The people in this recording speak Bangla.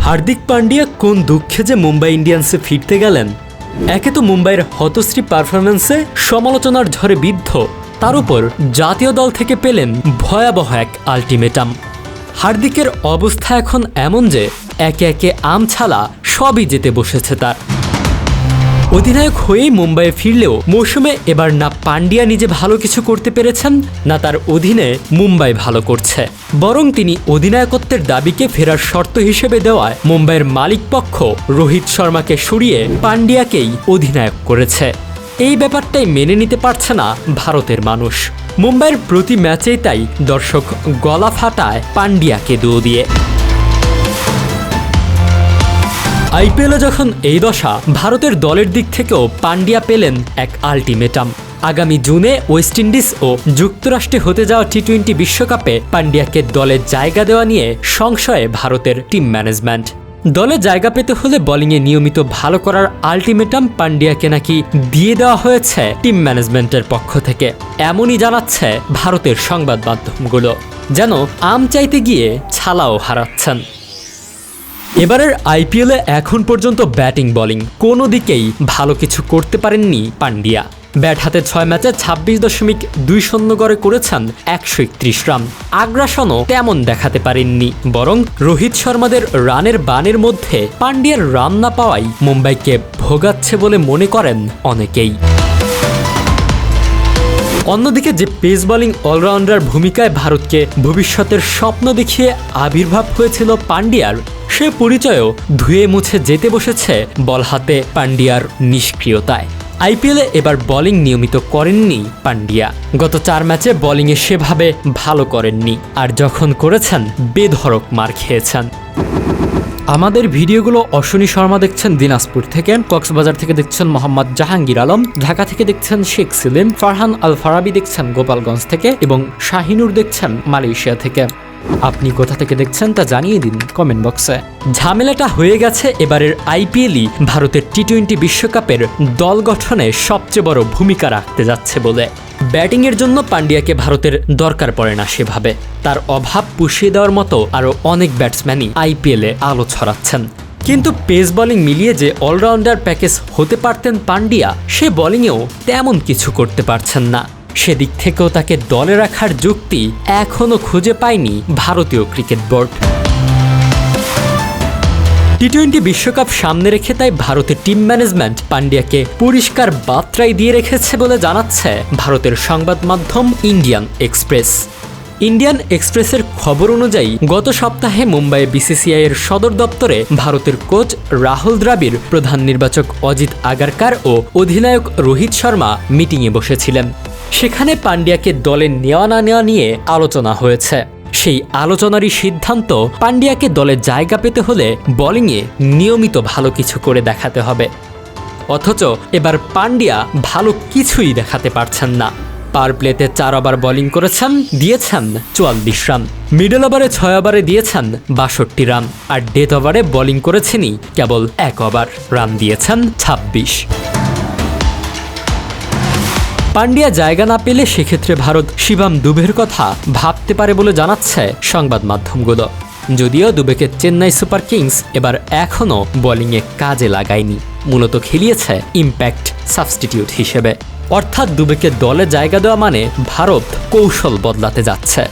হার্দিক পান্ডিয়া কোন দুঃখে যে মুম্বাই ইন্ডিয়ান্সে ফিরতে গেলেন। একে তো মুম্বাইয়ের হতশ্রী পারফরম্যান্সে সমালোচনার ঝড়ে বিদ্ধ, তার উপর জাতীয় দল থেকে পেলেন ভয়াবহ এক আল্টিমেটাম। হার্দিকের অবস্থা এখন এমন যে একে একে আমছালা সবই যেতে বসেছে তার। অধিনায়ক হয়েই মুম্বাইয়ে ফিরলেও মৌসুমে এবার না পান্ডিয়া নিজে ভালো কিছু করতে পেরেছেন, না তার অধীনে মুম্বাই ভালো করছে। বরং তিনি অধিনায়কত্বের দাবিকে ফেরার শর্ত হিসেবে দেওয়ায় মুম্বাইয়ের মালিকপক্ষ রোহিত শর্মাকে সরিয়ে পান্ডিয়াকেই অধিনায়ক করেছে। এই ব্যাপারটাই মেনে নিতে পারছে না ভারতের মানুষ। মুম্বাইয়ের প্রতি ম্যাচেই তাই দর্শক গলা ফাটায় পান্ডিয়াকে দোষ দিয়ে। আইপিএলে যখন এই দশা, ভারতের দলের দিক থেকেও পান্ডিয়া পেলেন এক আল্টিমেটাম। আগামী জুনে ওয়েস্ট ইন্ডিজ ও যুক্তরাষ্ট্রে হতে যাওয়া টি-20 বিশ্বকাপে পান্ডিয়াকে দলে জায়গা দেওয়া নিয়ে সংশয়ে ভারতের টিম ম্যানেজমেন্ট। দলে জায়গা পেতে হলে বোলিংয়ে নিয়মিত ভালো করার আল্টিমেটাম পান্ডিয়াকে নাকি দিয়ে দেওয়া হয়েছে টিম ম্যানেজমেন্টের পক্ষ থেকে। এমনই জানাচ্ছে ভারতের সংবাদ মাধ্যমগুলো, যেন আম চাইতে গিয়ে ছালাও হারাচ্ছেন। এবারের আইপিএলে এখন পর্যন্ত ব্যাটিং বোলিং কোনো দিকেই ভালো কিছু করতে পারেননি পান্ডিয়া। ব্যাট হাতে 6 ম্যাচে 26.20 গড়ে করেছেন 131 রান। আগ্রাসনও তেমন দেখাতে পারেননি, বরং রোহিত শর্মাদের রানের বানের মধ্যে পান্ডিয়ার রান না পাওয়াই মুম্বাইকে ভোগাচ্ছে বলে মনে করেন অনেকেই। অন্যদিকে যে পেস বোলিং অলরাউন্ডার ভূমিকায় ভারতকে ভবিষ্যতের স্বপ্ন দেখিয়ে আবির্ভাব হয়েছিল পান্ডিয়ার, সে পরিচয়ও ধুয়ে মুছে যেতে বসেছে বল হাতে পান্ডিয়ার নিষ্ক্রিয়তায়। আইপিএলে এবার বোলিং নিয়মিত করেননি পান্ডিয়া। গত 4 ম্যাচে বোলিংয়ে সেভাবে ভালো করেননি, আর যখন করেছেন বেধড়ক মার খেয়েছেন। আমাদের ভিডিওগুলো অশ্বিনী শর্মা দেখছেন দিনাজপুর থেকে, কক্সবাজার থেকে দেখছেন মোহাম্মদ জাহাঙ্গীর আলম, ঢাকা থেকে দেখছেন শেখ সেলিম, ফারহান আল ফারাবি দেখছেন গোপালগঞ্জ থেকে এবং শাহিনুর দেখছেন মালয়েশিয়া থেকে। আপনি কোথা থেকে দেখছেন তা জানিয়ে দিন কমেন্ট বক্সে। ঝামেলাটা হয়ে গেছে এবারের আইপিএলই ভারতের টি-20 বিশ্বকাপের দল গঠনে সবচেয়ে বড় ভূমিকা রাখতে যাচ্ছে বলে। ব্যাটিংয়ের জন্য পান্ডিয়াকে ভারতের দরকার পড়ে না সেভাবে। তার অভাব পুষিয়ে দেওয়ার মতো আরও অনেক ব্যাটসম্যানই আইপিএলে আলো ছড়াচ্ছেন। কিন্তু পেস বোলিং মিলিয়ে যে অলরাউন্ডার প্যাকেজ হতে পারতেন পান্ডিয়া, সে বোলিংয়েও তেমন কিছু করতে পারছেন না। সেদিক থেকেও তাকে দলে রাখার যুক্তি এখনও খুঁজে পায়নি ভারতীয় ক্রিকেট বোর্ড। টি-20 বিশ্বকাপ সামনে রেখে তাই ভারতের টিম ম্যানেজমেন্ট পান্ডিয়াকে পরিষ্কার বার্তাই দিয়ে রেখেছে বলে জানাচ্ছে ভারতের সংবাদ মাধ্যম ইন্ডিয়ান এক্সপ্রেস। ইন্ডিয়ান এক্সপ্রেসের খবর অনুযায়ী গত সপ্তাহে মুম্বাই বিসিসিআই এর সদর দপ্তরে ভারতের কোচ রাহুল দ্রাবিড়, প্রধান নির্বাচক অজিত আগারকার ও অধিনায়ক রোহিত শর্মা মিটিংয়ে বসেছিলেন। সেখানে পান্ডিয়াকে দলে নেওয়া না নেওয়া নিয়ে আলোচনা হয়েছে। সেই আলোচনারই সিদ্ধান্ত, পান্ডিয়াকে দলে জায়গা পেতে হলে বোলিংয়ে নিয়মিত ভালো কিছু করে দেখাতে হবে। অথচ এবার পান্ডিয়া ভালো কিছুই দেখাতে পারছেন না। পাওয়ার প্লেতে 4 ওভার বোলিং করেছেন, দিয়েছেন 44 রান। মিডল ওভারে 6 ওভারে দিয়েছেন 62 রান। আর ডেথ ওভারে বোলিং করেছেনই কেবল 1 ওভার, রান দিয়েছেন 26। পান্ডিয়া জায়গা না পেলে সেক্ষেত্রে ভারত শিবম দুবের কথা ভাবতে পারে বলে জানাচ্ছে সংবাদ মাধ্যমগুলো। যদিও দুবেকে চেন্নাই সুপার কিংস এবার এখনও বোলিংয়ে কাজে লাগায়নি, মূলত খেলিয়েছে ইম্প্যাক্ট সাবস্টিটিউট হিসেবে। অর্থাৎ দুবেকে দলে জায়গা দেওয়া মানে ভারত কৌশল বদলাতে যাচ্ছে।